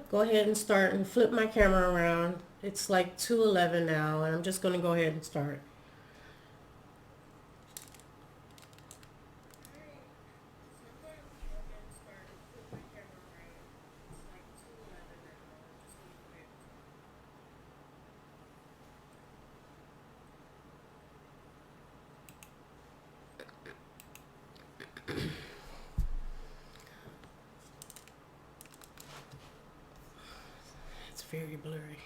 go ahead and start and flip my camera around. It's like 2:11 now, and I'm just going to go ahead and start. It's very blurry.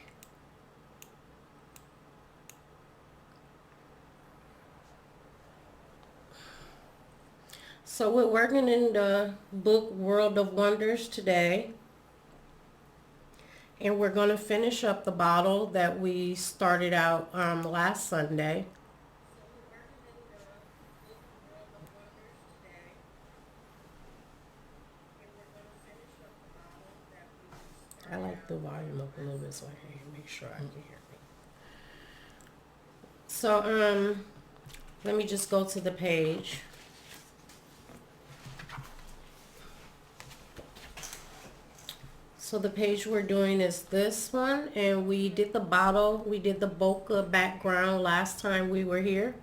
So we're working in the book World of Wonders today. And we're going to finish up the bottle that we started out last Sunday. I like the volume up a little bit so I can make sure I can hear me. So let me just go to the page. So the page we're doing is this one, and we did the bottle, we did the bokeh background last time we were here.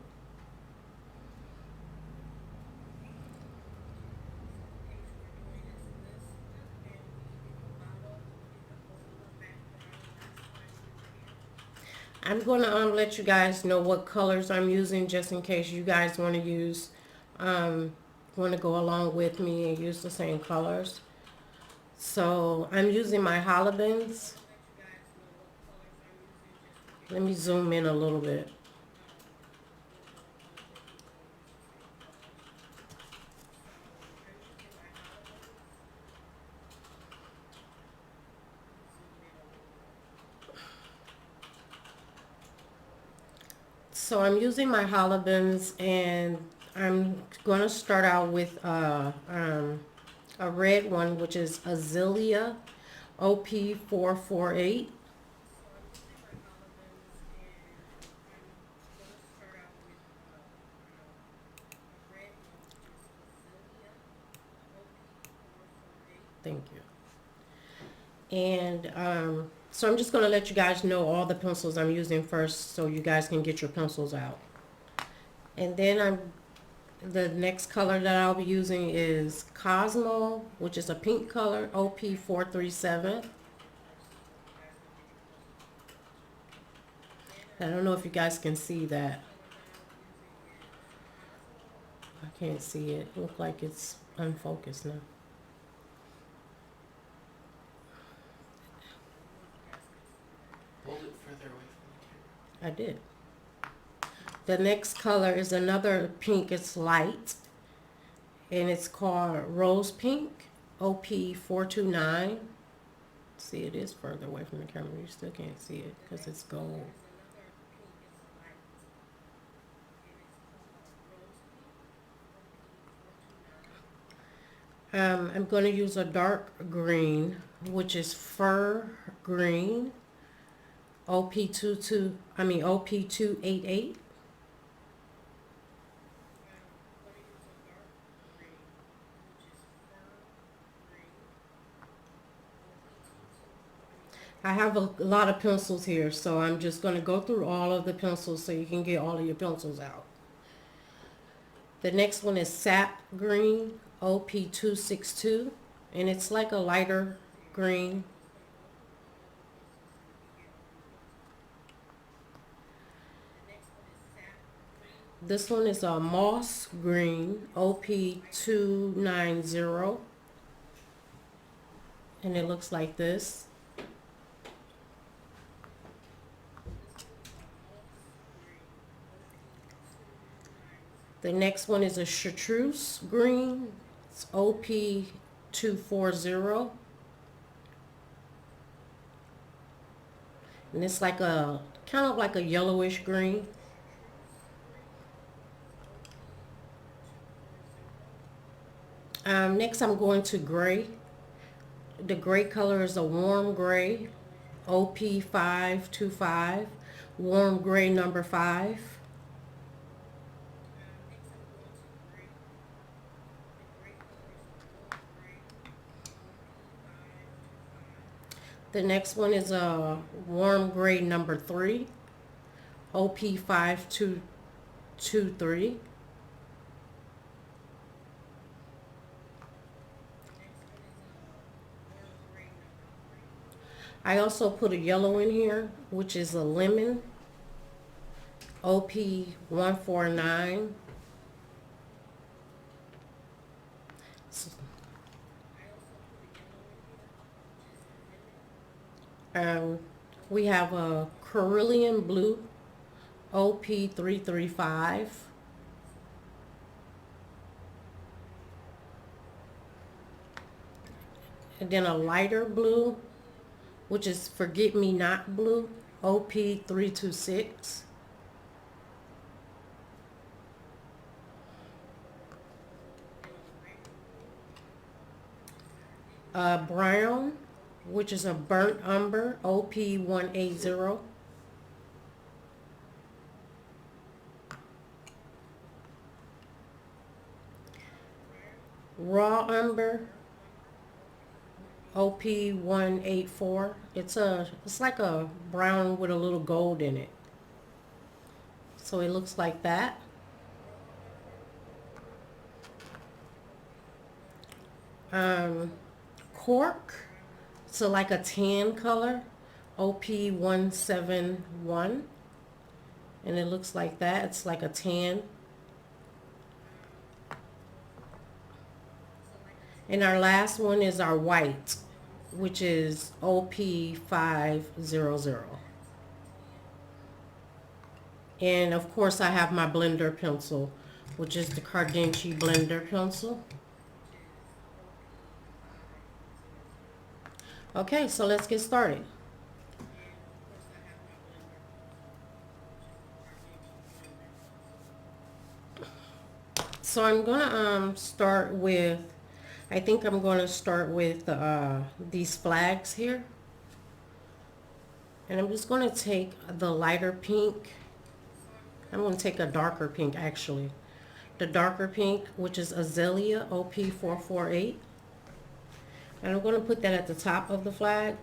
I'm going to let you guys know what colors I'm using just in case you guys want to use, want to go along with me and use the same colors. So I'm using my Holbeins. Let me zoom in a little bit. So I'm using my Holbeins, and I'm going to start out with a red one, which is Azalea OP448. Thank you. And so I'm just going to let you guys know all the pencils I'm using first so you guys can get your pencils out. And then the next color that I'll be using is Cosmo, which is a pink color, OP437. I don't know if you guys can see that. I can't see it. It looks like it's unfocused now. Hold it further away from the camera. I did. The next color is another pink. It's light, and it's called Rose Pink, OP429. See, it is further away from the camera. You still can't see it because it's gold. I'm going to use a dark green, which is fur green, OP288. I have a lot of pencils here, so I'm just going to go through all of the pencils so you can get all of your pencils out. The next one is Sap Green, OP262, and it's like a lighter green. This one is a Moss Green, OP290, and it looks like this. The next one is a chartreuse green. It's OP240. And it's like a kind of like a yellowish green. Next I'm going to gray. The gray color is a warm gray, OP525, warm gray number 5. The next one is a warm gray number 3, OP5223. I also put a yellow in here, which is a lemon, OP149. Um, we have a Cerulean Blue, OP335. And then a lighter blue, which is Forget Me Not Blue, OP326. Brown, which is a Burnt Umber, OP180. Raw Umber, OP184. It's like a brown with a little gold in it. So it looks like that. Cork, so like a tan color, OP171. And it looks like that. It's like a tan. And our last one is our white, which is OP500. And of course I have my blender pencil, which is the Cardenci blender pencil. Okay, so let's get started. So I'm gonna start with, I think I'm gonna start with these flags here. And I'm just gonna take the lighter pink. I'm gonna take a darker pink actually. The darker pink, which is Azalea, OP448. And I'm gonna put that at the top of the flag.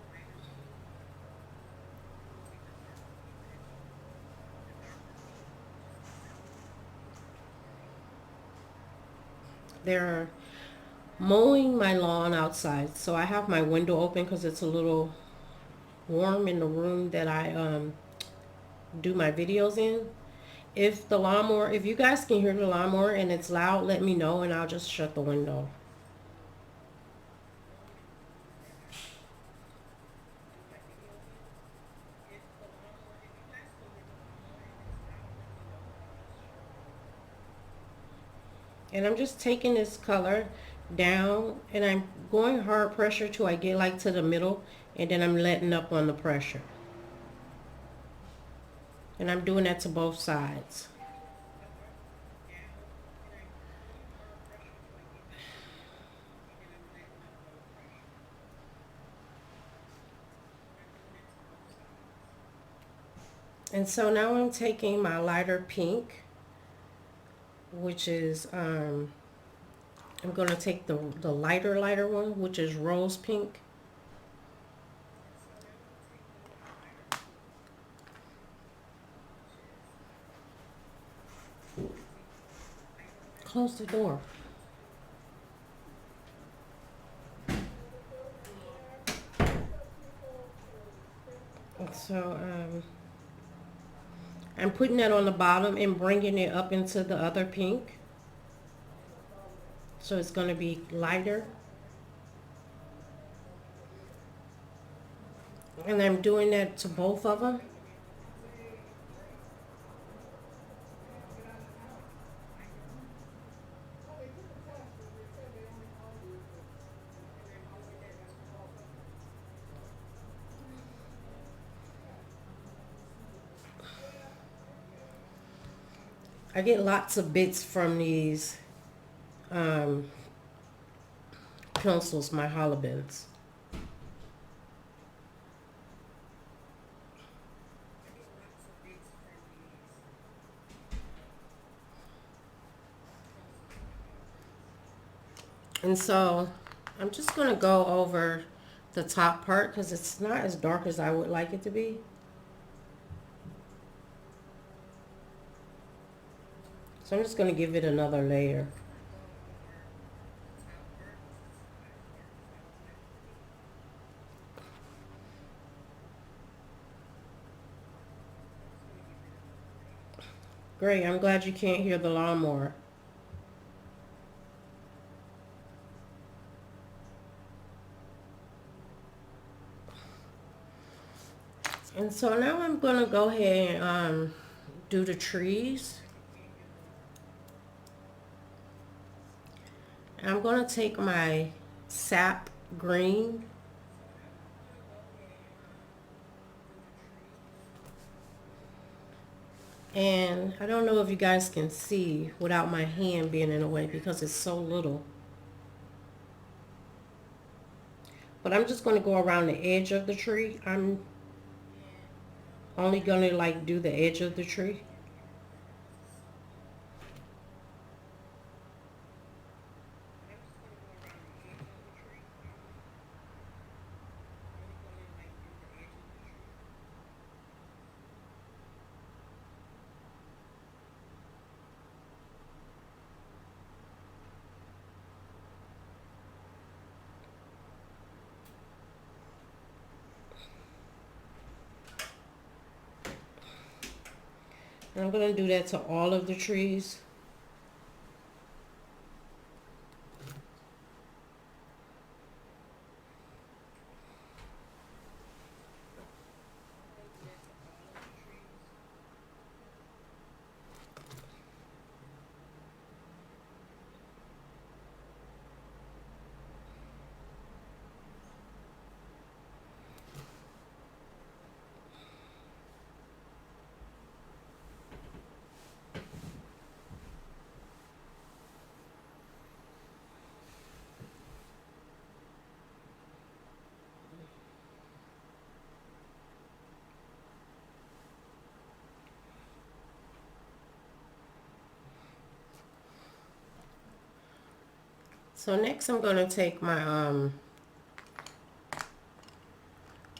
They're mowing my lawn outside, so I have my window open because it's a little warm in the room that I do my videos in. If you guys can hear the lawnmower and it's loud, let me know and I'll just shut the window. And I'm just taking this color down and I'm going hard pressure till I get like to the middle, and then I'm letting up on the pressure. And I'm doing that to both sides. And so now I'm taking my lighter pink, which is I'm going to take the lighter one, which is rose pink. Close the door. And so I'm putting that on the bottom and bringing it up into the other pink. So it's going to be lighter. And I'm doing that to both of them. I get lots of bits from these pencils, my Holbeins. And so I'm just going to go over the top part because it's not as dark as I would like it to be. So I'm just going to give it another layer. Great, I'm glad you can't hear the lawnmower. And so now I'm going to go ahead and do the trees. And I'm going to take my Sap Green. And I don't know if you guys can see without my hand being in the way because it's so little. But I'm just going to go around the edge of the tree. I'm only going to like do the edge of the tree. And I'm going to do that to all of the trees. So next I'm going to take my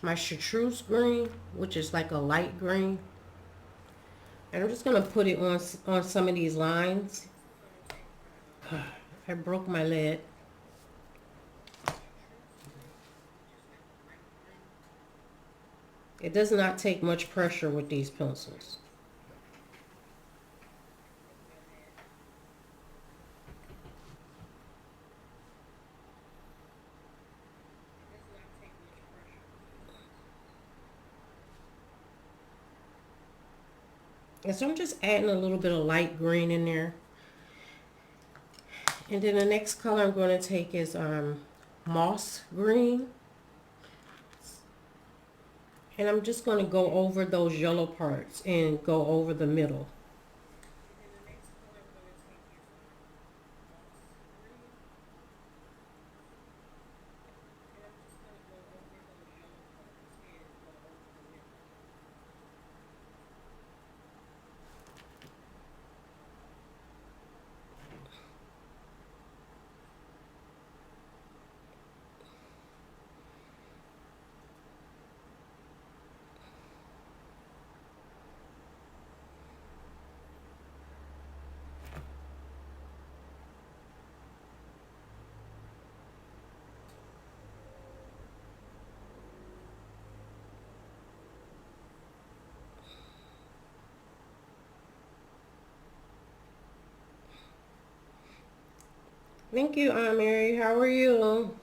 chartreuse green, which is like a light green. And I'm just going to put it on some of these lines. I broke my lead. It does not take much pressure with these pencils. And so I'm just adding a little bit of light green in there. And then the next color I'm going to take is moss green. And I'm just going to go over those yellow parts and go over the middle. Thank you, Aunt Mary. How are you?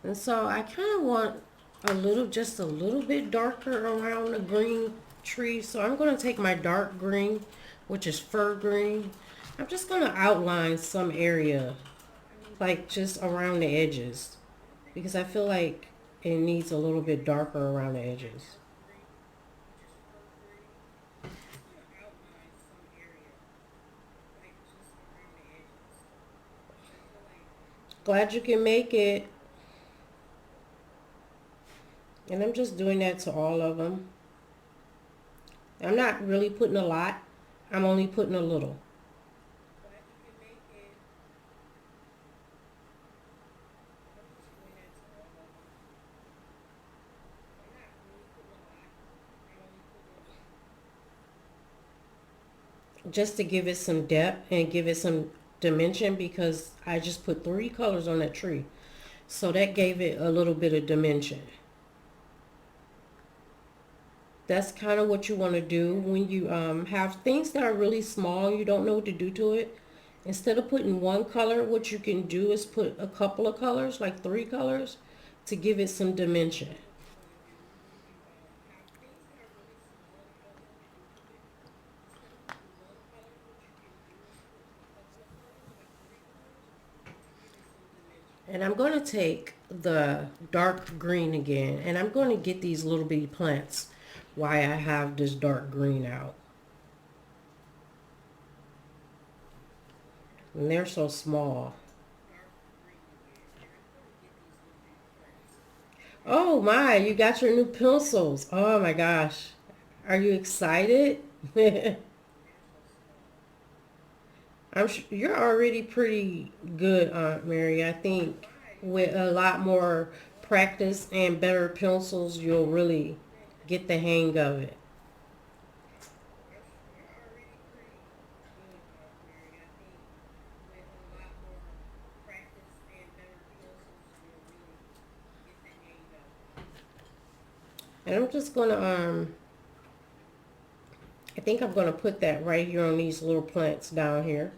And so I kind of want just a little bit darker around the green tree. So I'm going to take my dark green, which is fir green. I'm just going to outline some area, like just around the edges, because I feel like it needs a little bit darker around the edges. Glad you can make it. And I'm just doing that to all of them. I'm not really putting a lot. I'm only putting a little. just to give it some depth and give it some dimension, because I just put 3 colors on that tree. So that gave it a little bit of dimension. That's kind of what you want to do when you have things that are really small, you don't know what to do to it. Instead of putting one color, what you can do is put a couple of colors, like 3 colors, to give it some dimension. And I'm going to take the dark green again, and I'm going to get these little bitty plants why I have this dark green out. And they're so small. Oh my, you got your new pencils. Oh my gosh. Are you excited? You're already pretty good, Aunt Mary. I think with a lot more practice and better pencils, you'll really get the hang of it. And I'm just gonna I think I'm gonna put that right here on these little plants down here.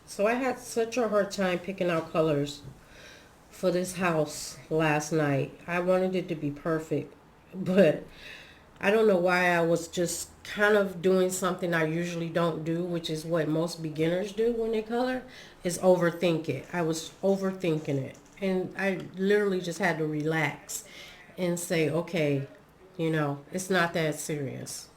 So I had such a hard time picking out colors for this house last night. I wanted it to be perfect, but I don't know why. I was just kind of doing something I usually don't do, which is what most beginners do when they color, is overthink it. I was overthinking it. And I literally just had to relax and say, okay, it's not that serious.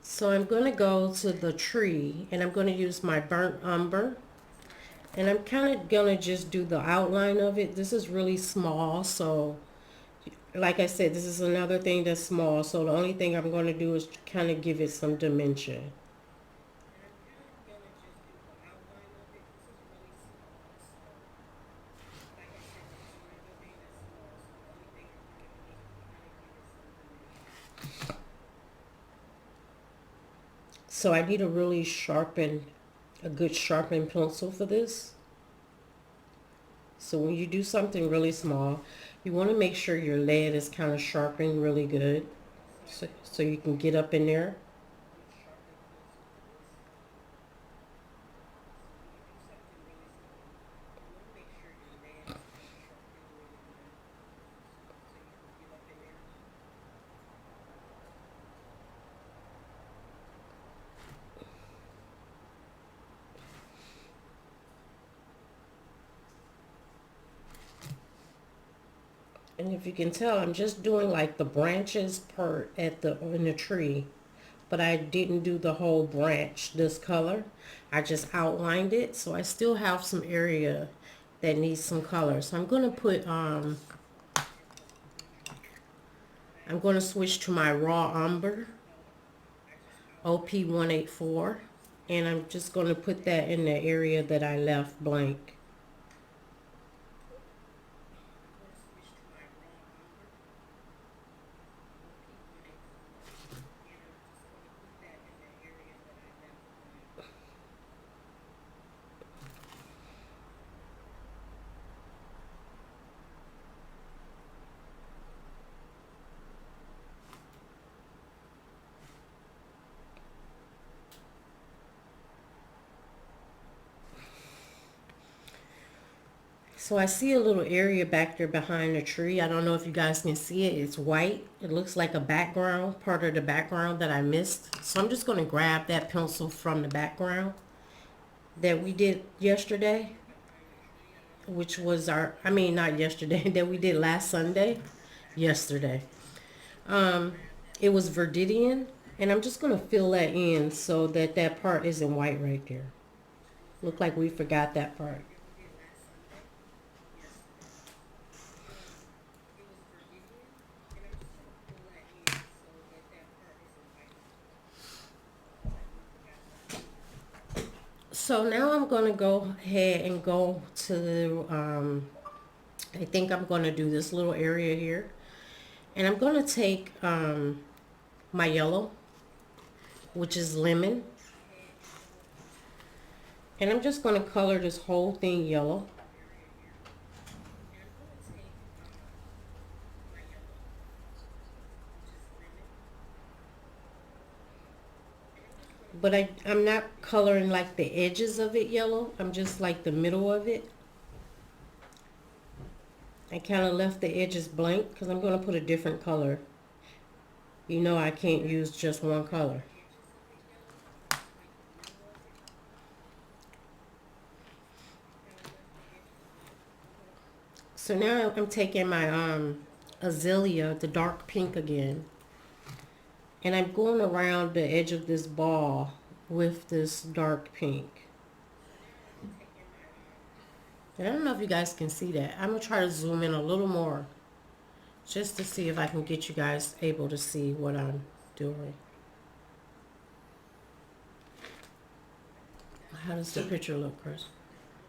So I'm going to go to the tree and I'm going to use my burnt umber. And I'm kind of going to just do the outline of it. This is really small, so like I said, this is another thing that's small. So the only thing I'm going to do is kind of give it some dimension. So I need a really a good sharpened pencil for this. So when you do something really small, you want to make sure your lead is kind of sharpened really good. So you can get up in there. And if you can tell, I'm just doing like the branches in the tree, but I didn't do the whole branch this color. I just outlined it, so I still have some area that needs some color. So I'm going to switch to my raw umber, OP184, and I'm just going to put that in the area that I left blank. So I see a little area back there behind the tree. I don't know if you guys can see it. It's white. It looks like a background, part of the background that I missed. So I'm just going to grab that pencil from the background that we did yesterday, which was not yesterday, that we did last Sunday, yesterday. Um, it was Verdidian, and I'm just going to fill that in so that that part isn't white right there. Look like we forgot that part. So now I'm going to go ahead and go to I think I'm going to do this little area here. And I'm going to take my yellow, which is lemon. And I'm just going to color this whole thing yellow. But I'm not coloring like the edges of it yellow. I'm just like the middle of it. I kind of left the edges blank because I'm going to put a different color. You know I can't use just one color. So now I'm taking my azalea, the dark pink again. And I'm going around the edge of this ball with this dark pink. And I don't know if you guys can see that. I'm going to try to zoom in a little more just to see if I can get you guys able to see what I'm doing. How does the picture look, Chris?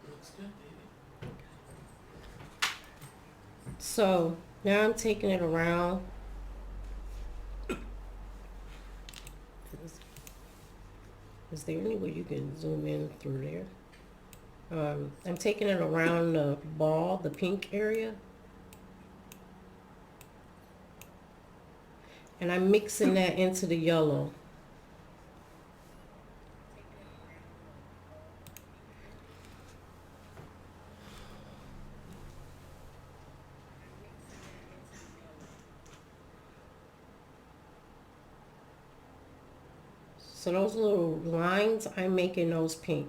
Looks good, baby. So now I'm taking it around. Is there any way you can zoom in through there? I'm taking it around the ball, the pink area. And I'm mixing that into the yellow. So those little lines, I'm making those pink.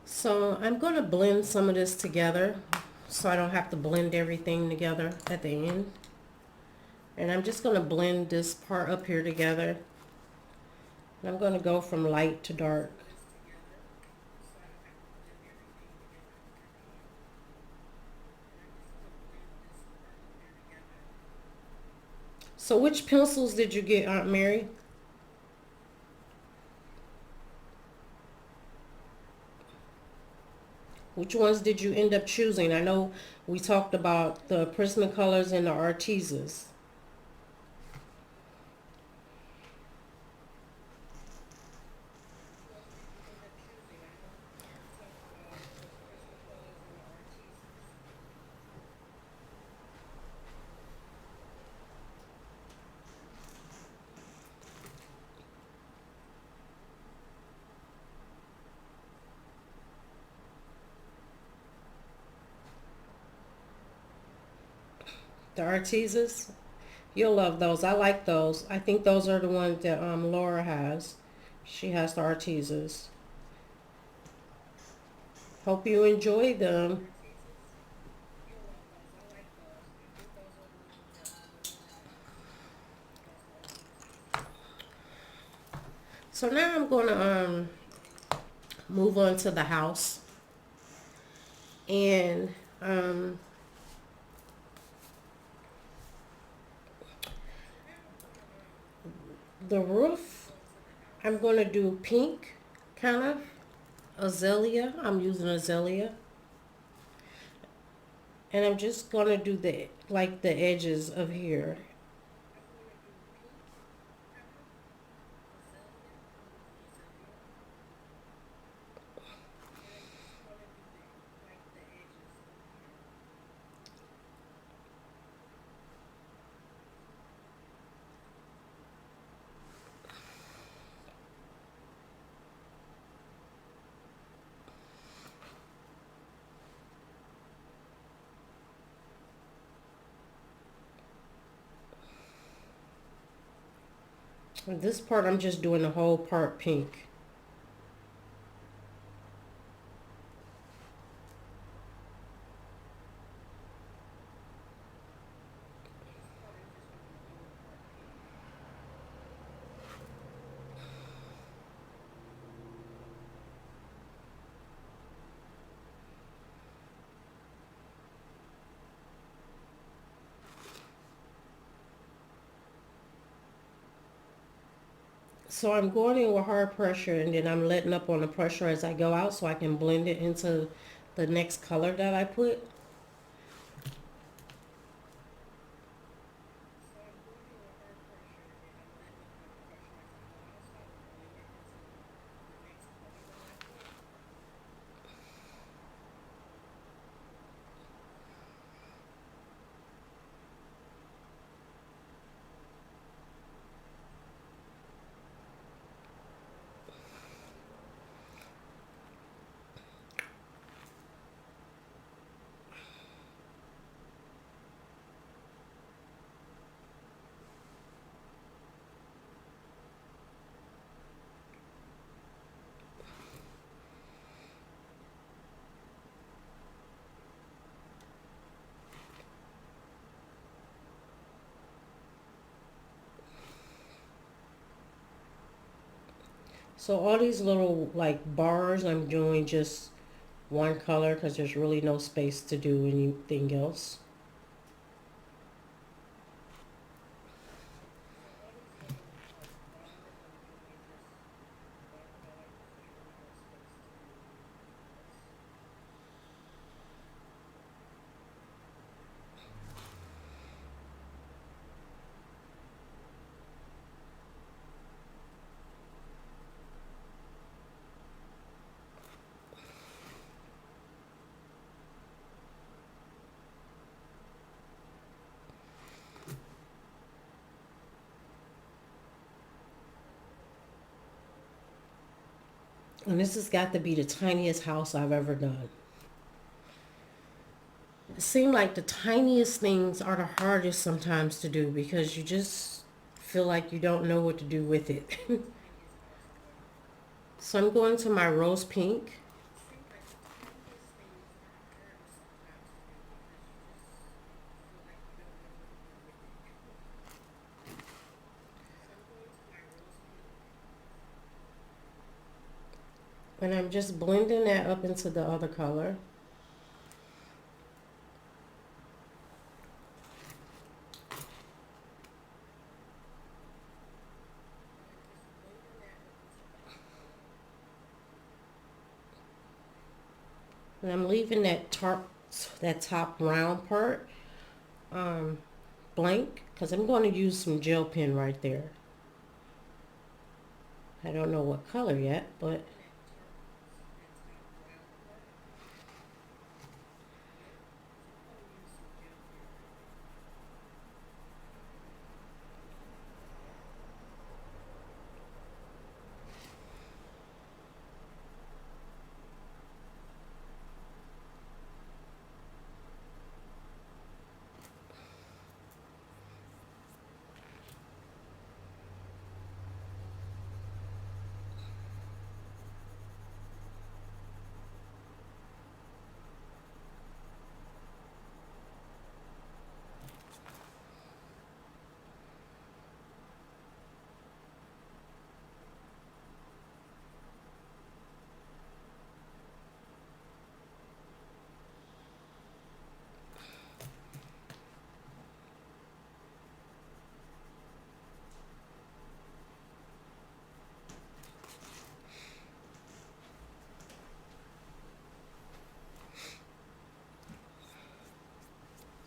So I'm going to blend some of this together so I don't have to blend everything together at the end. And I'm just going to blend this part up here together. And I'm going to go from light to dark. So which pencils did you get, Aunt Mary? Which ones did you end up choosing? I know we talked about the Prismacolors and the Artisas. The Artisas? You'll love those. I like those. I think those are the ones that Laura has. She has the Artisas. Hope you enjoy them. So now I'm going to move on to the house. And the roof, I'm going to do pink, kind of. Azalea. I'm using azalea. And I'm just going to do the edges of here. And this part, I'm just doing the whole part pink. So I'm going in with hard pressure, and then I'm letting up on the pressure as I go out so I can blend it into the next color that I put. So all these little like bars, I'm doing just one color because there's really no space to do anything else. And this has got to be the tiniest house I've ever done. It seems like the tiniest things are the hardest sometimes to do because you just feel like you don't know what to do with it. So I'm going to my rose pink. And I'm just blending that up into the other color. And I'm leaving that top round part um, blank because I'm going to use some gel pen right there. I don't know what color yet, but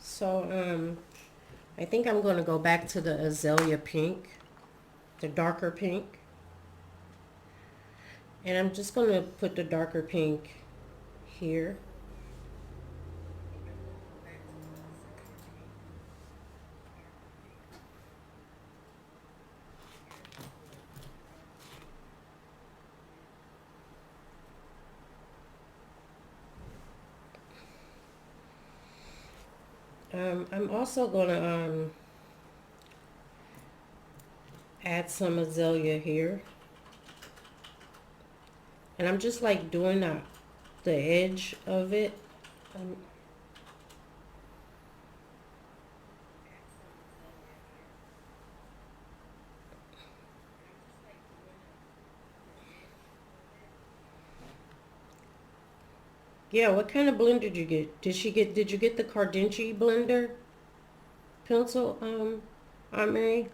so I think I'm going to go back to the azalea pink, the darker pink. And I'm just going to put the darker pink here. I'm also going to add some azalea here. And I'm just like doing the edge of it. Um, yeah, what kind of blender did you get? Did you get the Cardenci blender pencil, Aunt Mary?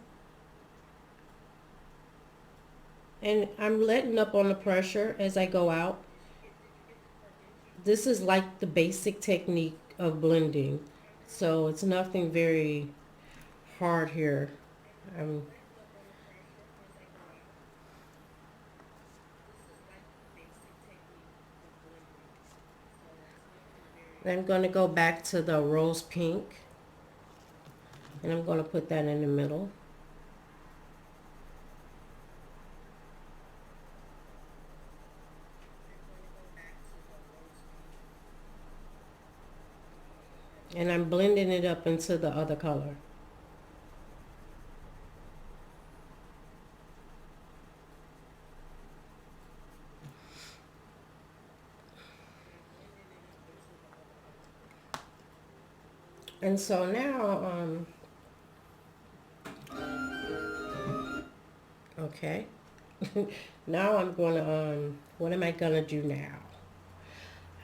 And I'm letting up on the pressure as I go out. This is like the basic technique of blending. So it's nothing very hard here. I'm I'm going to go back to the rose pink, and I'm going to put that in the middle. And I'm blending it up into the other color. And so now, okay. Now I'm going to, what am I going to do now?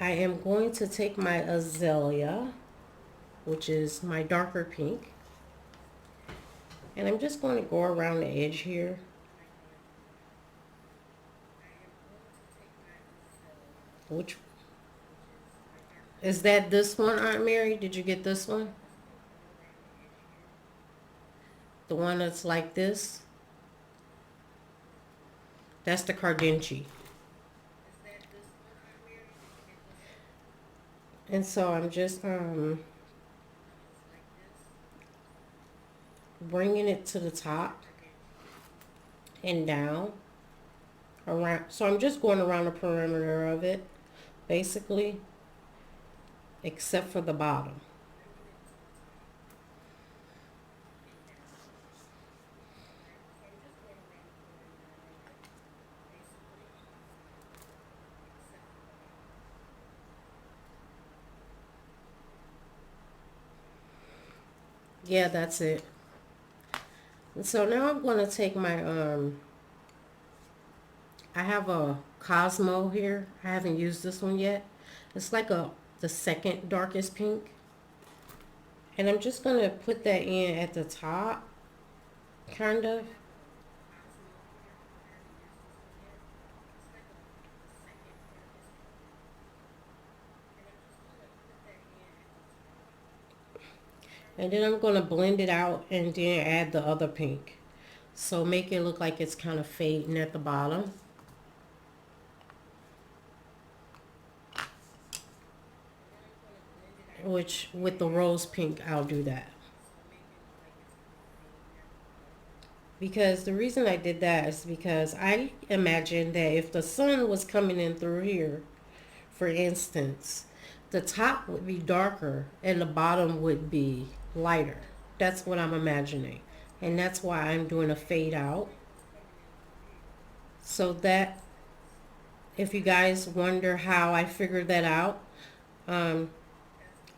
I am going to take my azalea, which is my darker pink, and I'm just going to go around the edge here. Which is that, this one, Aunt Mary? Did you get this one? The one that's like this? That's the Cardinci. And so I'm just bringing it to the top and down around. So I'm just going around the perimeter of it, basically, except for the bottom. Yeah, that's it. And so now I'm going to take my, I have a Cosmo here. I haven't used this one yet. It's like the second darkest pink. And I'm just going to put that in at the top, kind of. And then I'm going to blend it out and then add the other pink. So make it look like it's kind of fading at the bottom. Which with the rose pink, I'll do that. Because the reason I did that is because I imagine that if the sun was coming in through here, for instance, the top would be darker and the bottom would be lighter. That's what I'm imagining. And that's why I'm doing a fade out. So that, if you guys wonder how I figured that out, um,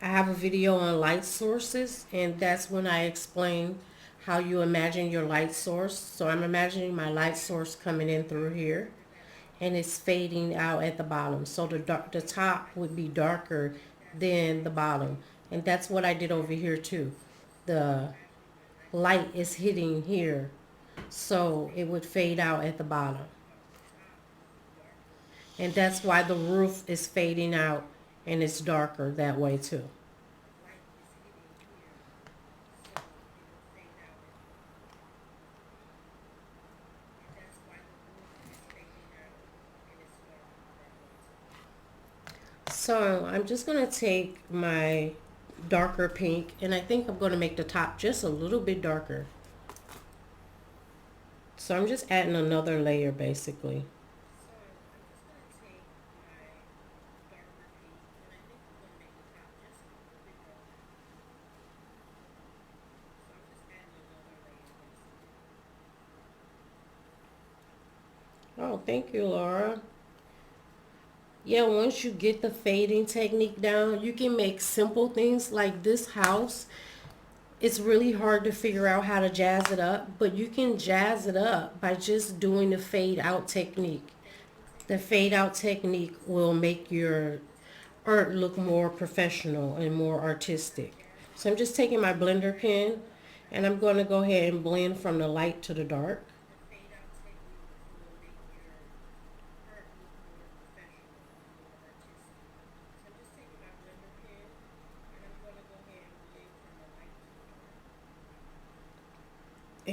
I have a video on light sources, and that's when I explain how you imagine your light source. So I'm imagining my light source coming in through here, and it's fading out at the bottom. So the top would be darker than the bottom, and that's what I did over here too. The light is hitting here, so it would fade out at the bottom, and that's why the roof is fading out and it's darker that way too. So I'm just going to take my darker pink, and I think I'm going to make the top just a little bit darker. So I'm just adding another layer basically. Oh, thank you, Laura. Yeah, once you get the fading technique down, you can make simple things like this house. It's really hard to figure out how to jazz it up, but you can jazz it up by just doing the fade out technique. The fade out technique will make your art look more professional and more artistic. So I'm just taking my blender pen, and I'm going to go ahead and blend from the light to the dark.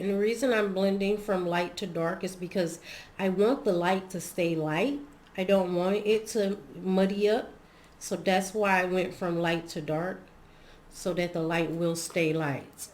And the reason I'm blending from light to dark is because I want the light to stay light. I don't want it to muddy up. So that's why I went from light to dark, so that the light will stay light.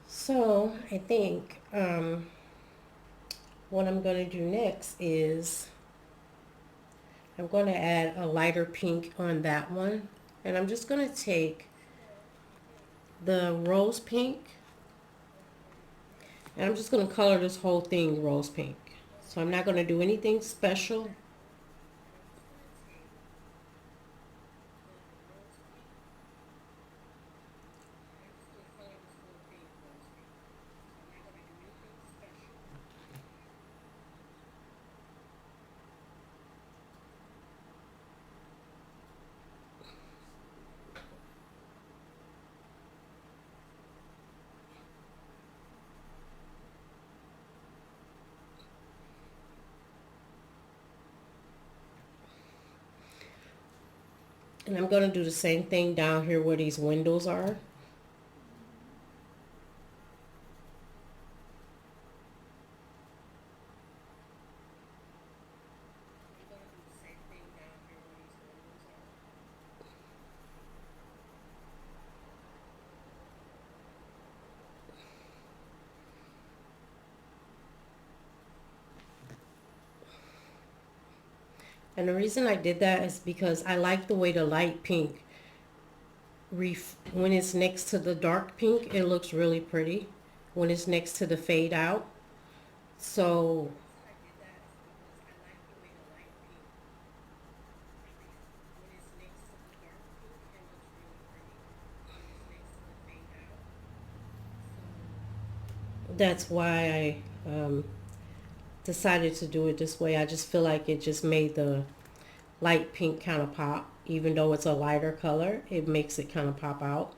So I think what I'm going to do next is I'm going to add a lighter pink on that one. And I'm just going to take the rose pink and I'm just going to color this whole thing rose pink. So I'm not going to do anything special. And I'm going to do the same thing down here where these windows are. And the reason I did that is because I like the way the light pink, when it's next to the dark pink, it looks really pretty when it's next to the fade out. So that's why I decided to do it this way. I just feel like it just made the light pink kind of pop. Even though it's a lighter color, it makes it kind of pop out.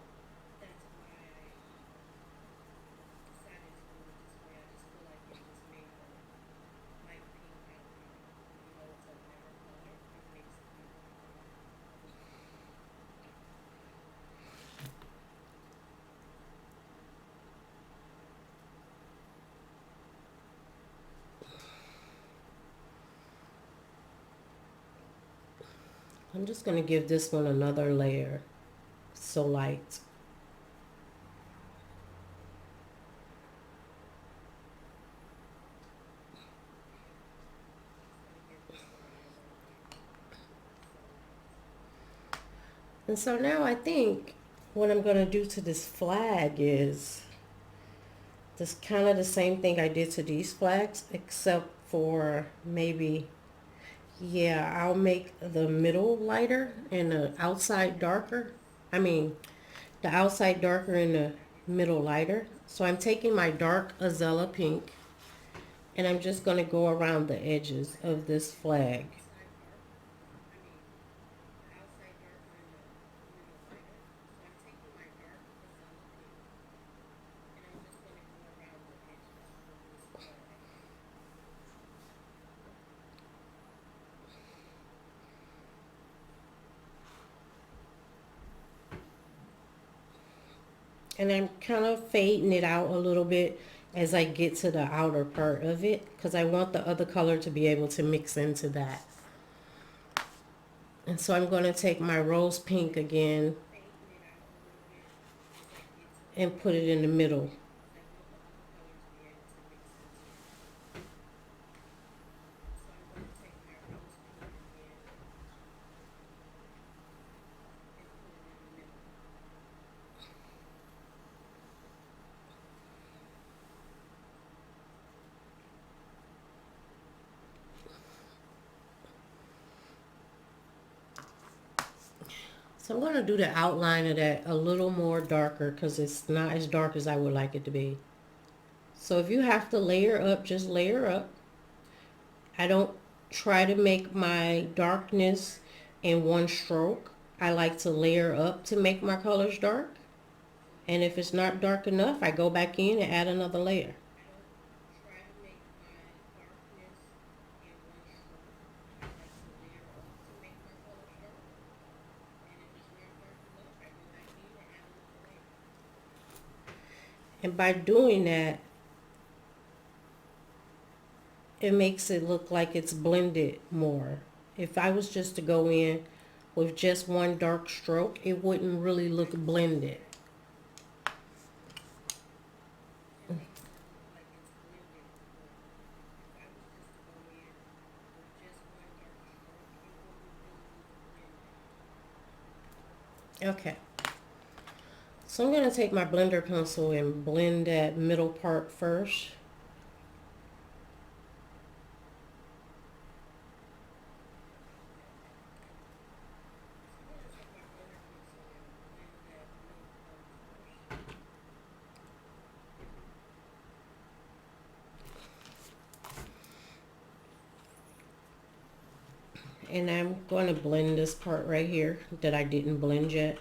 I'm just going to give this one another layer. So light. And so now I think what I'm going to do to this flag is just kind of the same thing I did to these flags, except for maybe, yeah, I'll make the middle lighter and the outside darker. I mean, the outside darker and the middle lighter. So I'm taking my dark azalea pink and I'm just going to go around the edges of this flag. And I'm kind of fading it out a little bit as I get to the outer part of it because I want the other color to be able to mix into that. And so I'm going to take my rose pink again and put it in the middle. So I'm going to do the outline of that a little more darker because it's not as dark as I would like it to be. So if you have to layer up, just layer up. I don't try to make my darkness in one stroke. I like to layer up to make my colors dark. And if it's not dark enough, I go back in and add another layer. And by doing that, it makes it look like it's blended more. If I was just to go in with just one dark stroke, it wouldn't really look blended. Okay, so I'm going to take my blender pencil and blend that middle part first. And I'm going to blend this part right here that I didn't blend yet.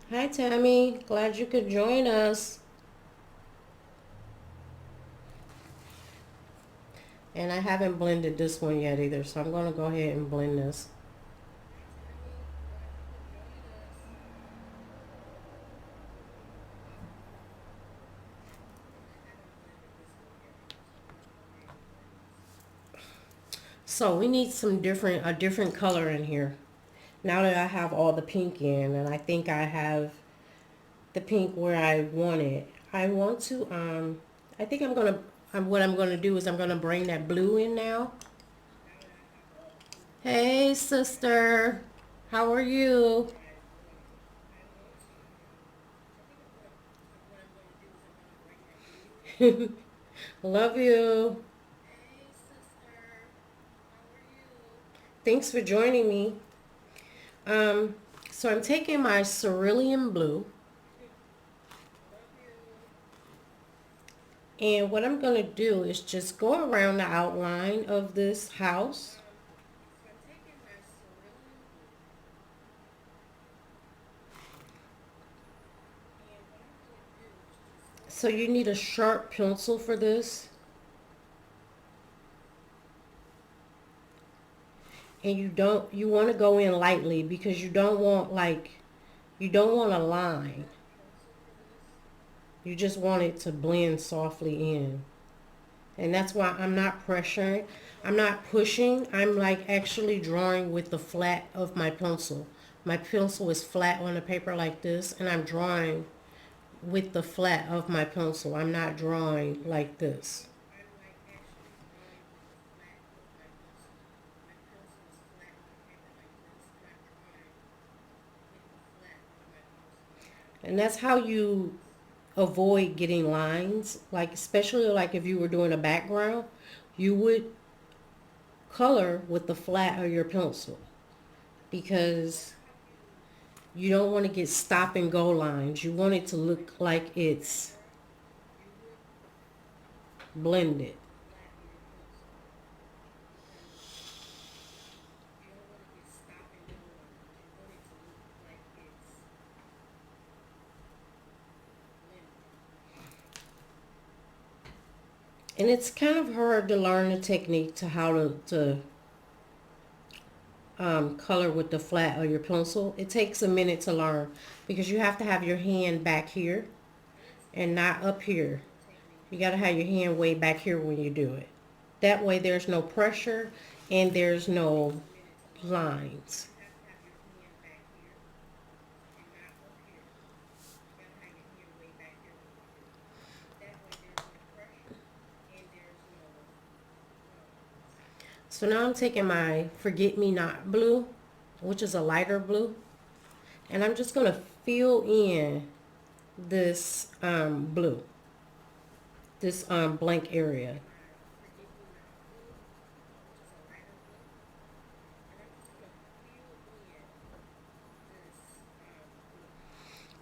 Hi Tammy, glad you could join us. And I haven't blended this one yet either, so I'm going to go ahead and blend this. So we need a different color in here. Now that I have all the pink in, and I think I have the pink where I want it, I want to, I think what I'm gonna do is I'm gonna bring that blue in now. Hey sister, how are you? Love you. Thanks for joining me. Um, so I'm taking my cerulean blue, and what I'm going to do is just go around the outline of this house. So you need a sharp pencil for this. And you want to go in lightly because you don't want a line. You just want it to blend softly in. And that's why I'm not pressuring. I'm not pushing. I'm like actually drawing with the flat of my pencil. My pencil is flat on the paper like this, and I'm drawing with the flat of my pencil. I'm not drawing like this. And that's how you avoid getting lines. Like especially like if you were doing a background, you would color with the flat of your pencil because you don't want to get stop and go lines. You want it to look like it's blended. And it's kind of hard to learn the technique to how to color with the flat of your pencil. It takes a minute to learn because you have to have your hand back here and not up here. You got to have your hand way back here when you do it. That way there's no pressure and there's no lines. So now I'm taking my Forget Me Not blue, which is a lighter blue, and I'm just going to fill in this blue, this blank area.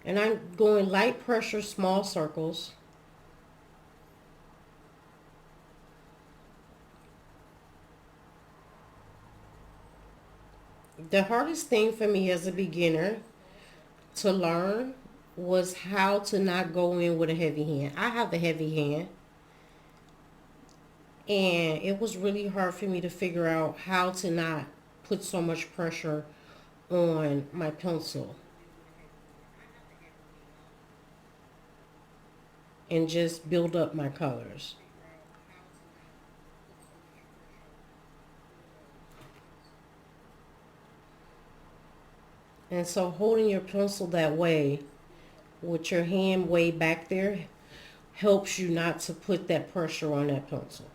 And I'm going light pressure, small circles. The hardest thing for me as a beginner to learn was how to not go in with a heavy hand. I have a heavy hand, and it was really hard for me to figure out how to not put so much pressure on my pencil and just build up my colors. And so holding your pencil that way with your hand way back there helps you not to put that pressure on that pencil.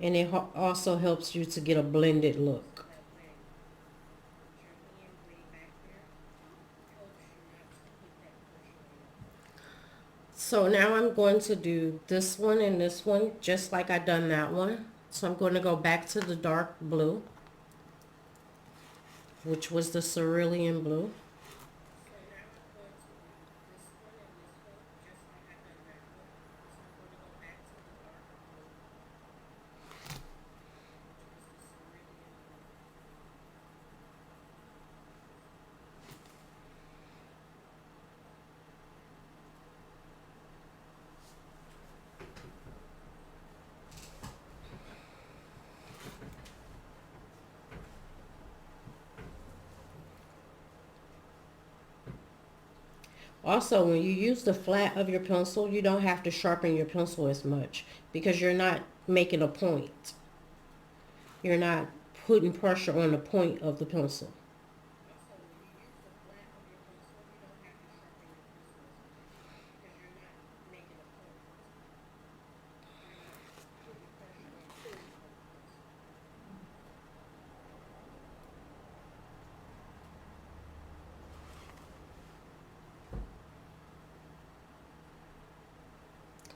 And it also helps you to get a blended look. So now I'm going to do this one and this one just like I done that one. So I'm going to go back to the dark blue, which was the cerulean blue. Also, when you use the flat of your pencil, you don't have to sharpen your pencil as much because you're not making a point. You're not putting pressure on the point of the pencil.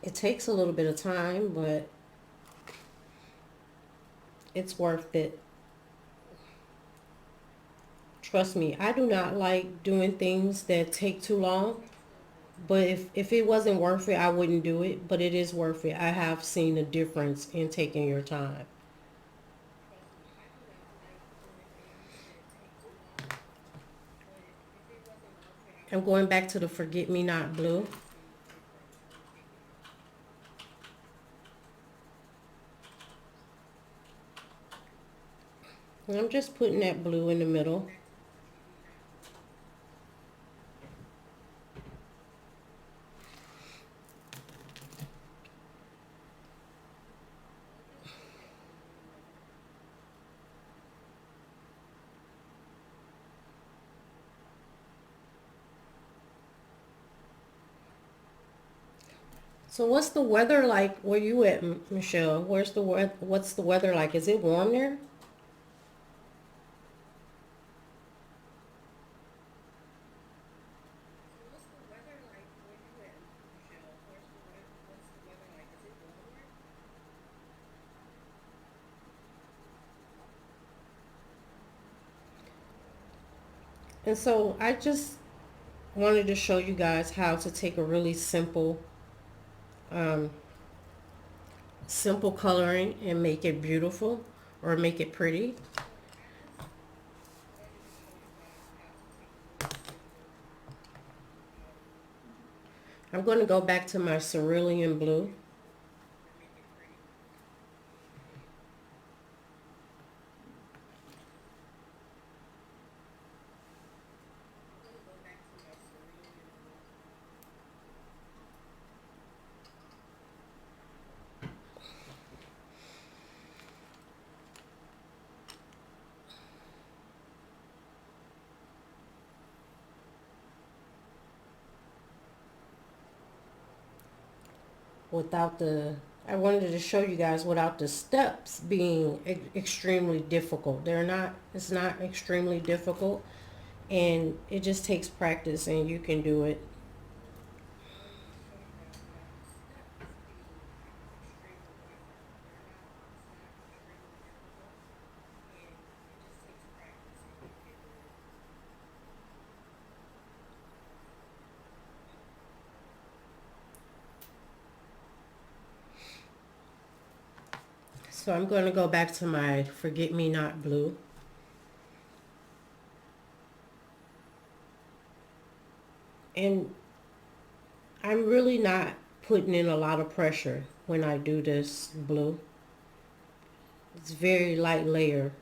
It takes a little bit of time, but it's worth it. Trust me, I do not like doing things that take too long. But if it wasn't worth it, I wouldn't do it. But it is worth it. I have seen a difference in taking your time. I'm going back to the Forget Me Not blue. And I'm just putting that blue in the middle. So what's the weather like where you at, Michelle? What's the weather like? Is it warm there? And so I just wanted to show you guys how to take a really um, simple coloring and make it beautiful or make it pretty. I'm going to go back to my cerulean blue. Without the I wanted to show you guys without the steps being extremely difficult. They're not, it's not extremely difficult. And it just takes practice, and you can do it. So I'm going to go back to my Forget Me Not blue. And I'm really not putting in a lot of pressure when I do this blue. It's very light layer.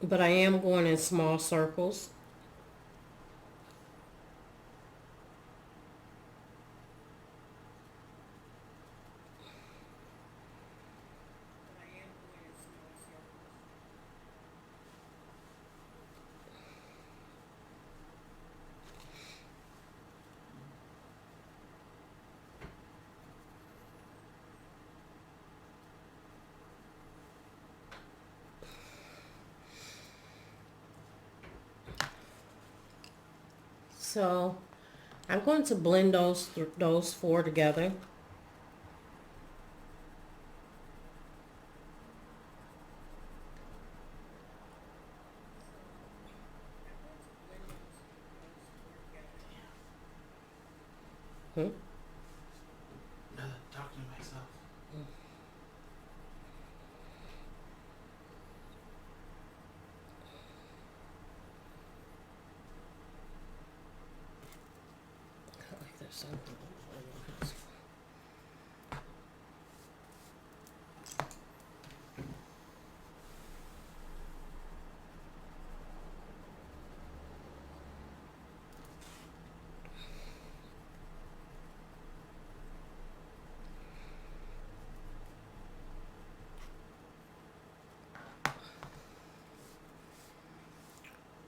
But I am going in small circles. So I'm going to blend those four together. Hmm? Talking to myself. Like there's something.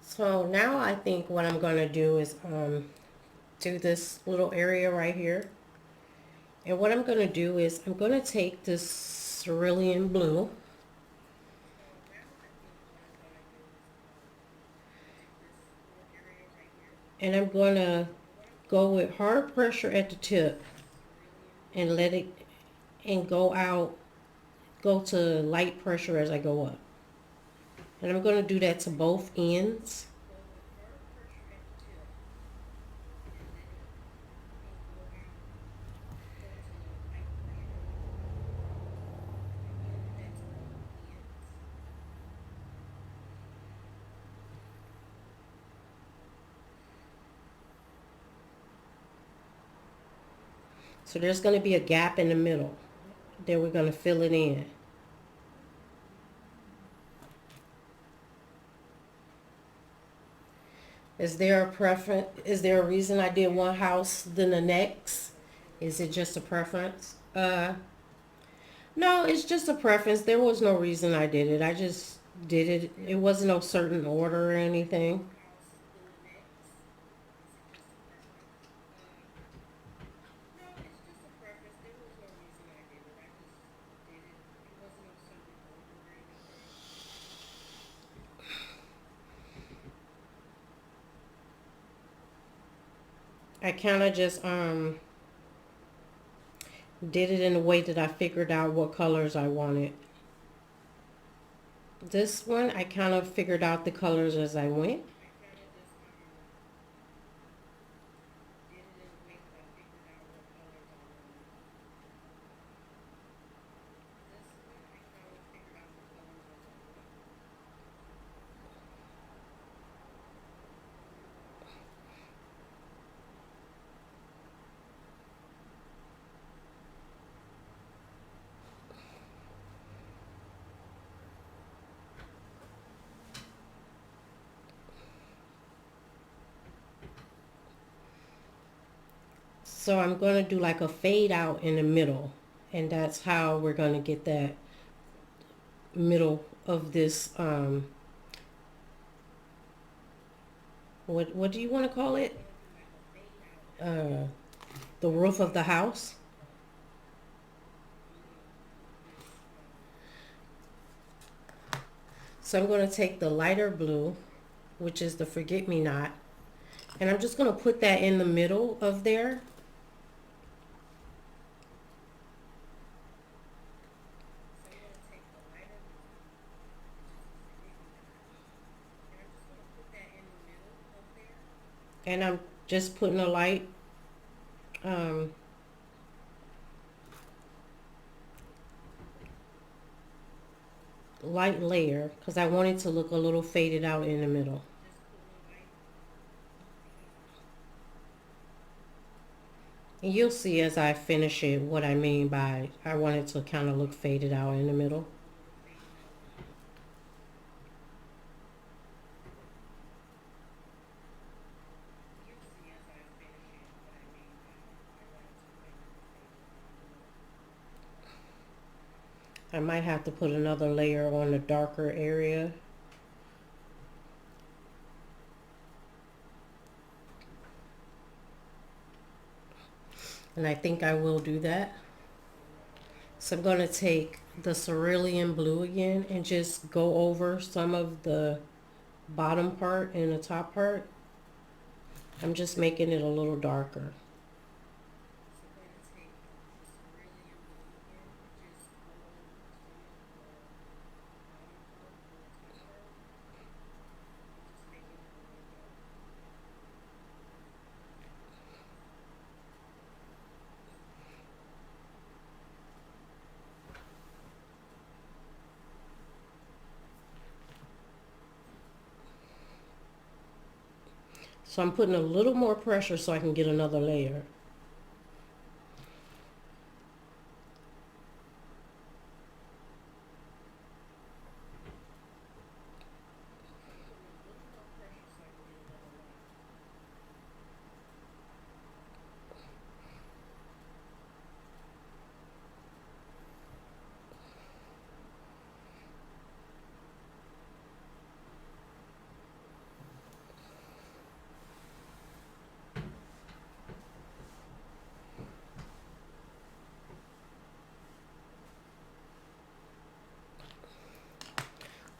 So now I think what I'm going to do is do this little area right here. And what I'm going to do is I'm going to take this cerulean blue, and I'm going to go with hard pressure at the tip and let it and go out, go to light pressure as I go up. And I'm going to do that to both ends. So there's going to be a gap in the middle. Then we're going to fill it in. Is there a preference? Is there a reason I did one house than the next? Is it just a preference? No, it's just a preference. There was no reason I did it. I just did it. It wasn't no certain order or anything. I kind of just did it in a way that I figured out what colors I wanted. This one, I kind of figured out the colors as I went. So I'm going to do like a fade out in the middle. And that's how we're going to get that middle of this, what do you want to call it? Uh, the roof of the house. So I'm going to take the lighter blue, which is the forget me not, and I'm just going to put that in the middle of there. And I'm just putting a um, light layer because I want it to look a little faded out in the middle. And you'll see as I finish it what I mean by I want it to kind of look faded out in the middle. I might have to put another layer on the darker area. And I think I will do that. So I'm going to take the cerulean blue again and just go over some of the bottom part and the top part. I'm just making it a little darker. So I'm putting a little more pressure so I can get another layer.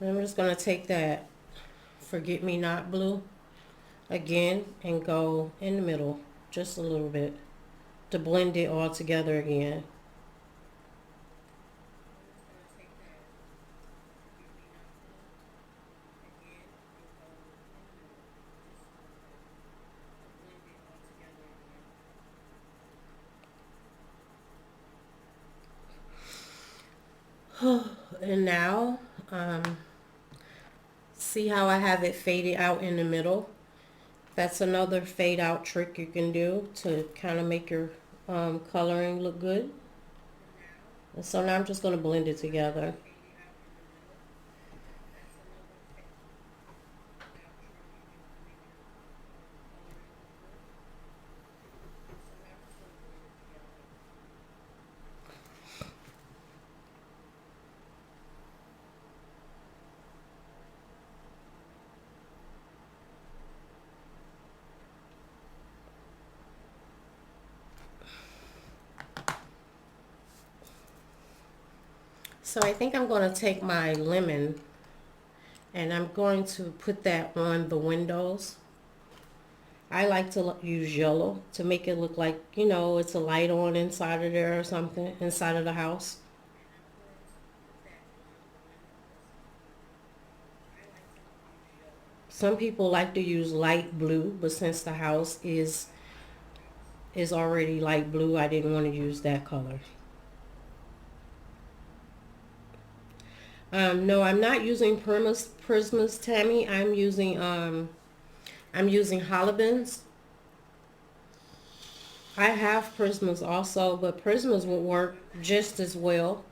And I'm just going to take that forget me not blue again and go in the middle just a little bit to blend it all together again. And now, see how I have it faded out in the middle? That's another fade out trick you can do to kind of make your coloring look good. And so now I'm just going to blend it together. So I think I'm going to take my lemon and I'm going to put that on the windows. I like to use yellow to make it look like, you know, it's a light on inside of there or something, inside of the house. Some people like to use light blue, but since the house is already light blue, I didn't want to use that color. No, I'm not using Prismas, Tammy. I'm using Holbeins. I have Prismas also, but Prismas would work just as well.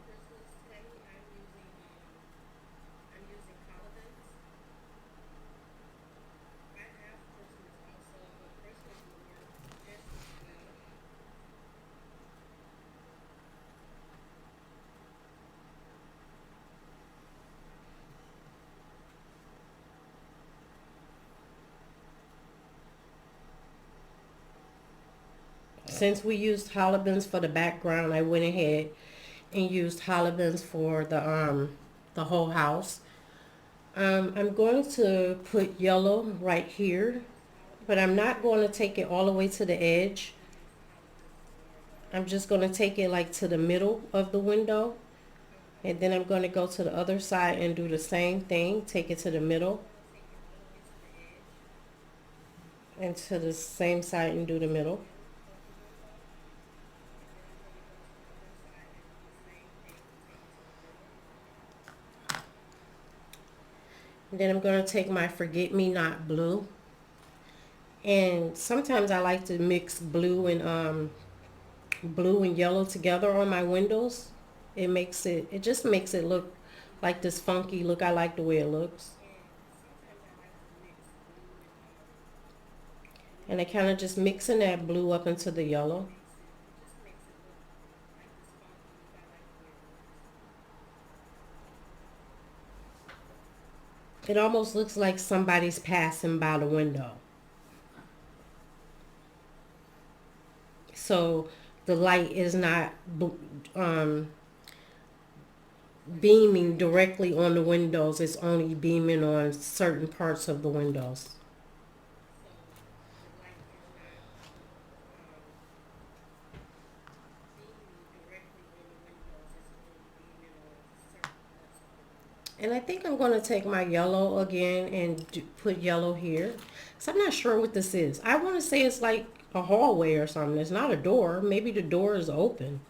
since we used Holbeins for the background, I went ahead and used Holbeins for the whole house. I'm going to put yellow right here, but I'm not going to take it all the way to the edge. I'm just going to take it like to the middle of the window, and then I'm going to go to the other side and do the same thing. Take it to the middle and to the same side and do the middle. And then I'm going to take my Forget Me Not blue, and sometimes I like to mix blue and yellow together on my windows. It just makes it look like this funky look. I like the way it looks. And I kind of just mixing that blue up into the yellow. It almost looks like somebody's passing by the window. So the light is not um, beaming directly on the windows. It's only beaming on certain parts of the windows. And I think I'm going to take my yellow again and put yellow here. So I'm not sure what this is. I want to say it's like a hallway or something. It's not a door. Maybe the door is open.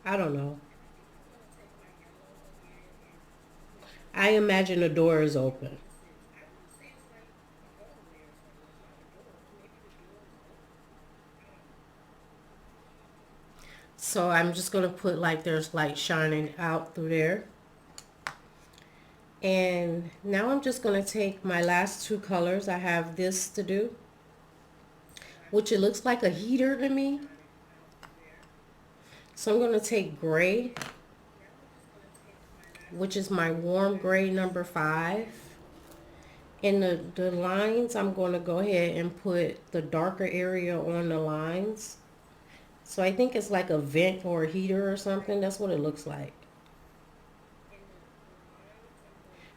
I don't know. I imagine the door is open. So I'm just going to put like there's light shining out through there. And now I'm just going to take my last two colors. I have this to do, which it looks like a heater to me. So I'm going to take gray, which is my warm gray number 5. In the lines, I'm going to go ahead and put the darker area on the lines. So I think it's like a vent or a heater or something. That's what it looks like.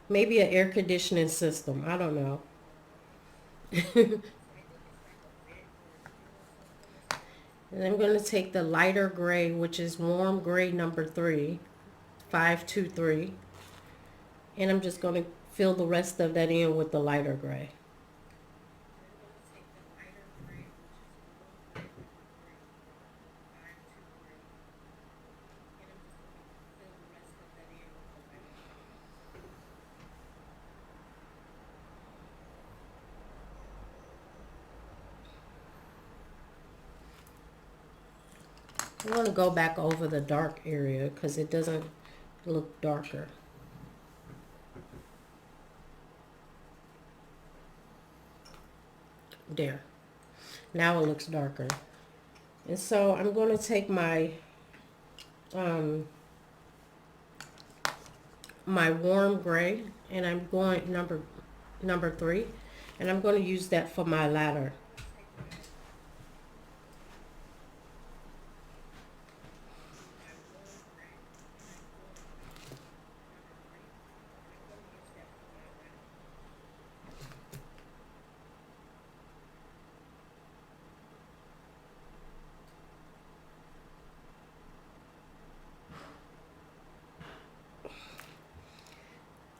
Maybe an air conditioning system. I don't know. And I'm going to take the lighter gray, which is warm gray number 3, 523. And I'm just going to fill the rest of that in with the lighter gray. I want to go back over the dark area because it doesn't look darker. There. Now it looks darker. And so I'm going to take my my warm gray, and I'm going number 3, and I'm going to use that for my ladder.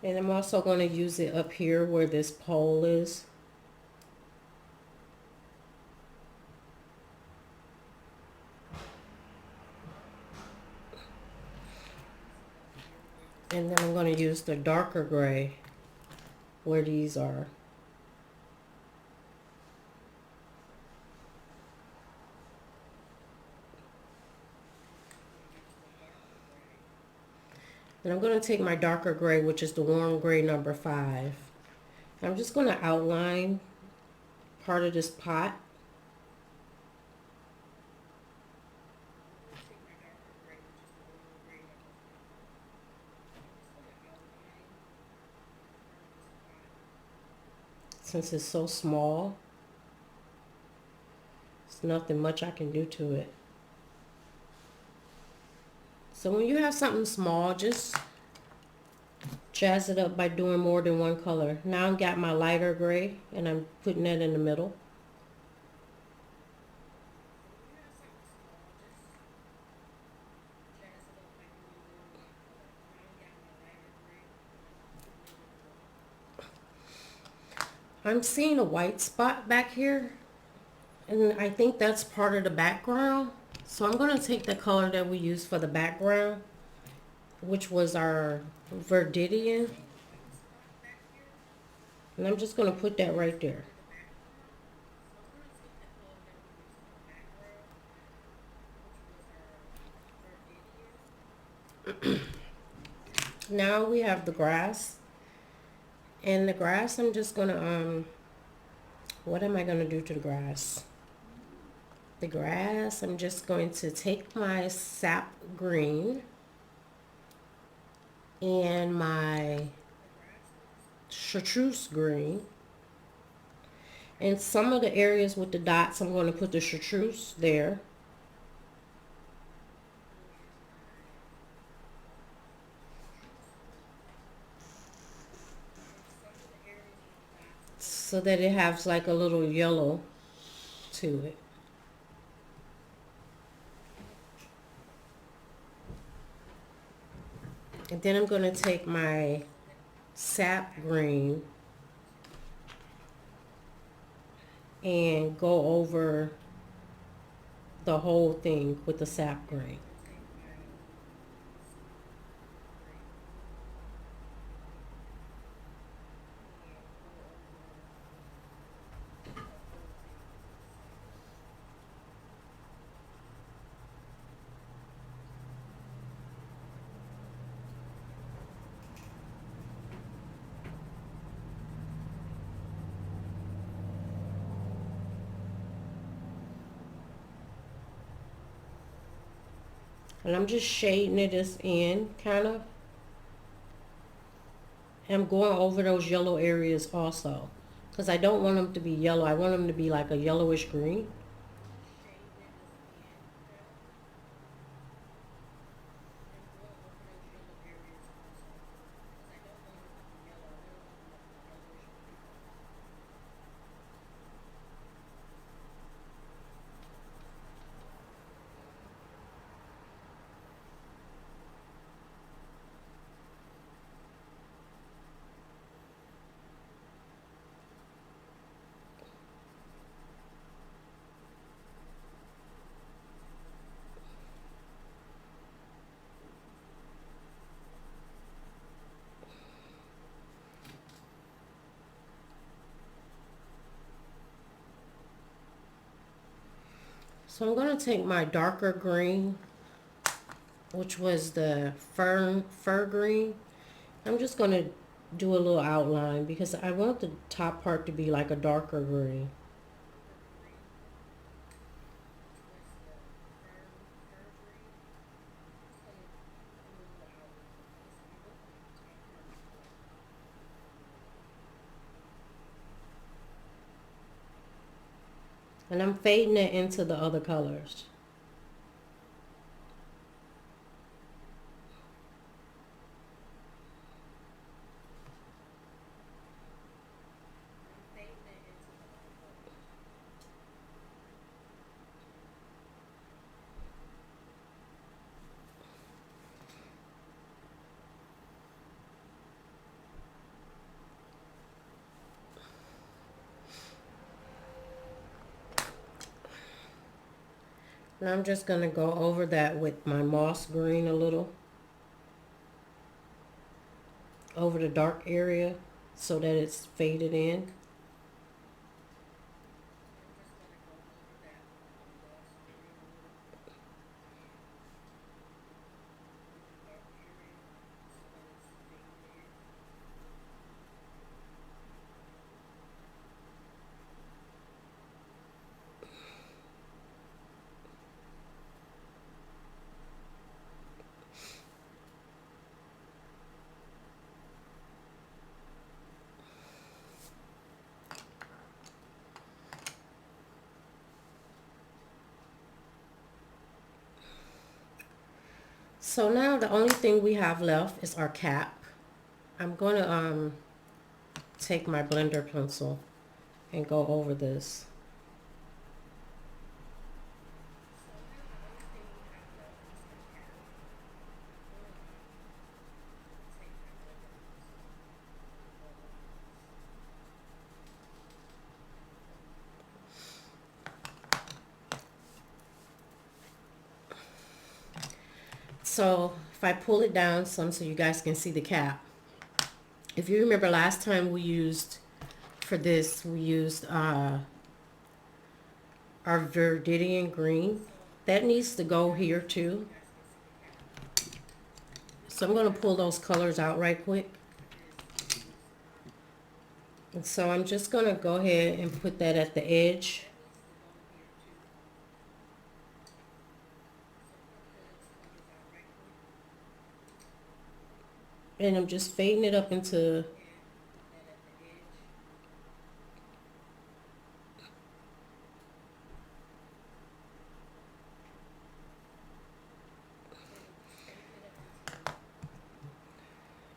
And I'm also going to use it up here where this pole is. And then I'm going to use the darker gray where these are. And I'm going to take my darker gray, which is the warm gray number 5. I'm just going to outline part of this pot. Since it's so small, there's nothing much I can do to it. So when you have something small, just jazz it up by doing more than one color. Now I've got my lighter gray and I'm putting that in the middle. I'm seeing a white spot back here, and I think that's part of the background. So I'm going to take the color that we used for the background, which was our Verdidian, and I'm just going to put that right there. Now we have the grass, and the grass I'm just going to, what am I going to do to the grass? The grass, I'm just going to take my Sap Green and my Chartreuse Green. And some of the areas with the dots, I'm going to put the chartreuse there. So that it has like a little yellow to it. And then I'm going to take my Sap Green and go over the whole thing with the Sap Green. And I'm just shading it as in, kind of. And I'm going over those yellow areas also. Because I don't want them to be yellow. I want them to be like a yellowish green. So I'm going to take my darker green, which was the fur green. I'm just going to do a little outline because I want the top part to be like a darker green. And I'm fading it into the other colors. And I'm just going to go over that with my moss green a little. Over the dark area so that it's faded in. So now the only thing we have left is our cap. I'm going to take my blender pencil and go over this. So if I pull it down some so you guys can see the cap. If you remember last time we used, for this, we used our Viridian green. That needs to go here too. So I'm going to pull those colors out right quick. And so I'm just going to go ahead and put that at the edge. And I'm just fading it up into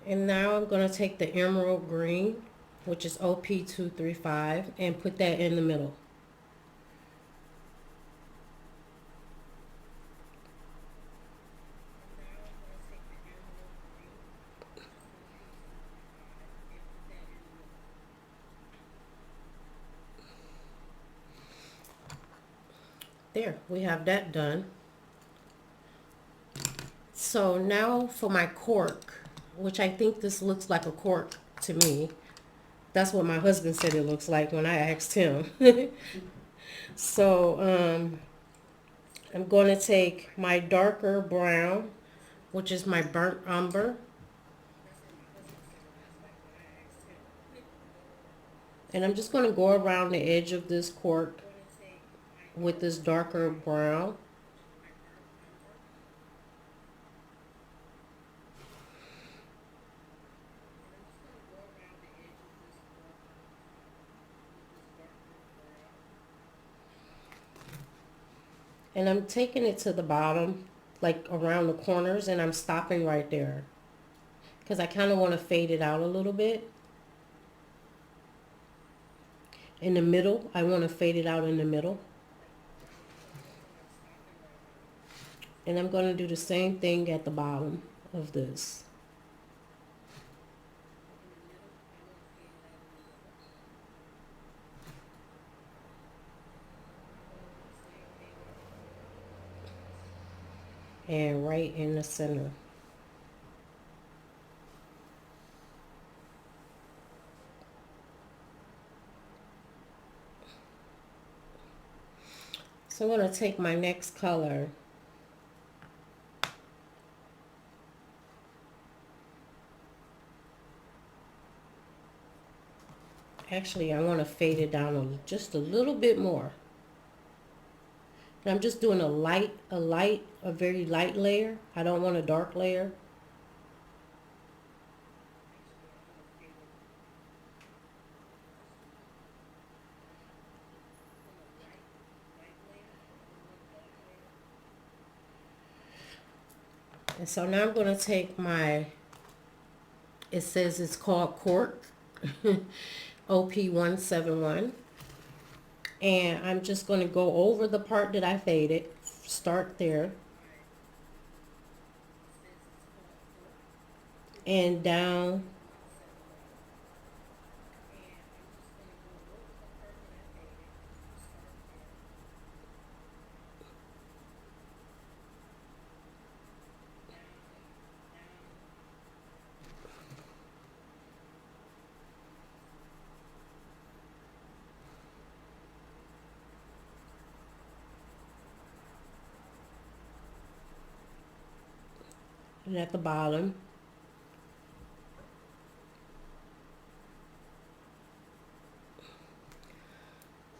and now I'm going to take the emerald green, which is OP235, and put that in the middle. There, we have that done. So now for my cork, which I think this looks like a cork to me. That's what my husband said it looks like when I asked him. So I'm going to take my darker brown, which is my burnt umber. And I'm just going to go around the edge of this cork with this darker brown. And I'm taking it to the bottom, like around the corners, and I'm stopping right there. Because I kind of want to fade it out a little bit. In the middle, I want to fade it out in the middle. And I'm going to do the same thing at the bottom of this. And right in the center. So I'm going to take my next color. Actually, I want to fade it down just a little bit more. And I'm just doing a very light layer. I don't want a dark layer. And so now I'm going to take my, it says it's called cork, OP171. And I'm just going to go over the part that I faded, start there, and down. And at the bottom.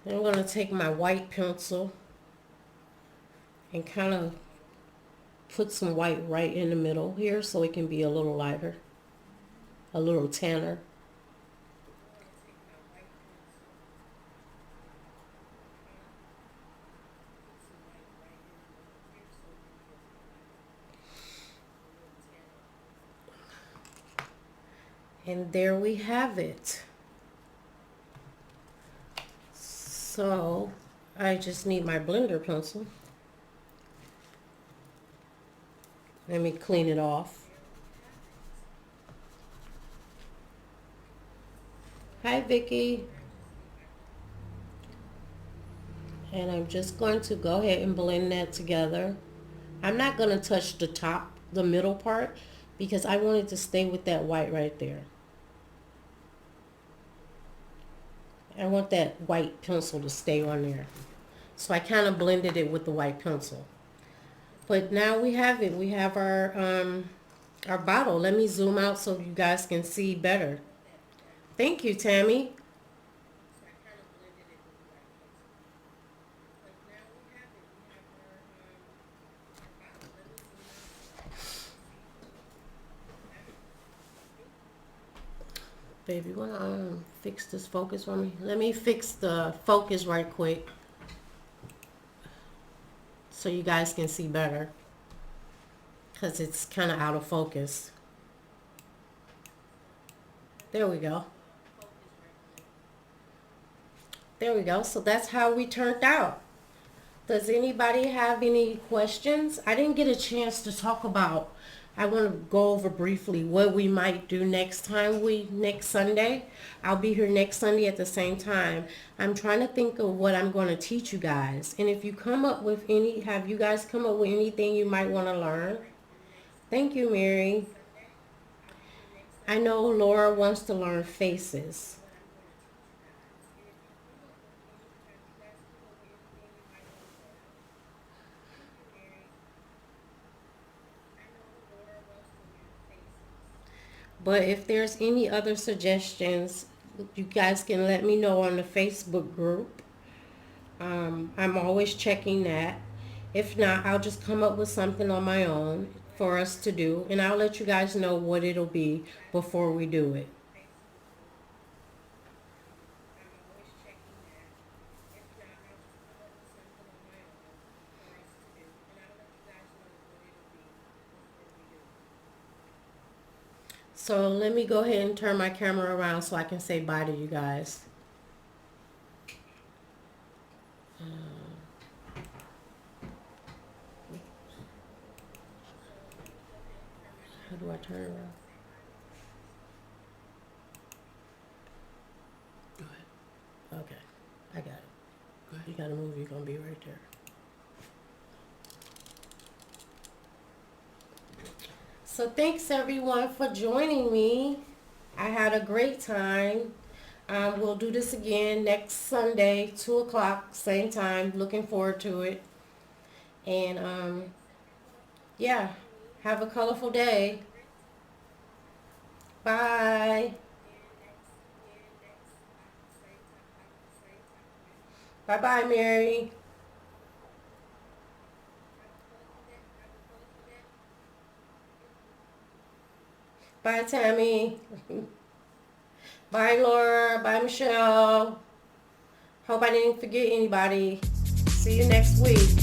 Then I'm going to take my white pencil and kind of put some white right in the middle here so it can be a little lighter, a little tanner. And there we have it. So I just need my blender pencil. Let me clean it off. Hi, Vicky. And I'm just going to go ahead and blend that together. I'm not going to touch the top, the middle part, because I want it to stay with that white right there. I want that white pencil to stay on there. So I kind of blended it with the white pencil. But now we have it. We have our bottle. Let me zoom out so you guys can see better. Thank you, Tammy. Baby, you wanna fix this focus for me? Let me fix the focus right quick so you guys can see better, because it's kind of out of focus. There we go. There we go. So that's how we turned out. Does anybody have any questions? I didn't get a chance to talk about, I want to go over briefly what we might do next Sunday. I'll be here next Sunday at the same time. I'm trying to think of what I'm going to teach you guys. And if you come up with have you guys come up with anything you might want to learn? Thank you, Mary. I know Laura wants to learn faces. But if there's any other suggestions, you guys can let me know on the Facebook group. I'm always checking that. If not, I'll just come up with something on my own for us to do, and I'll let you guys know what it'll be before we do it. So let me go ahead and turn my camera around so I can say bye to you guys. How do I turn around? Go ahead. Okay, I got it. Go ahead. You gotta move, you're gonna be right there. So thanks everyone for joining me. I had a great time. We'll do this again next Sunday, 2 o'clock, same time. Looking forward to it. And yeah, have a colorful day. Bye. Bye-bye, Mary. Bye, Tammy. Bye, Laura. Bye, Michelle. Hope I didn't forget anybody. See you next week.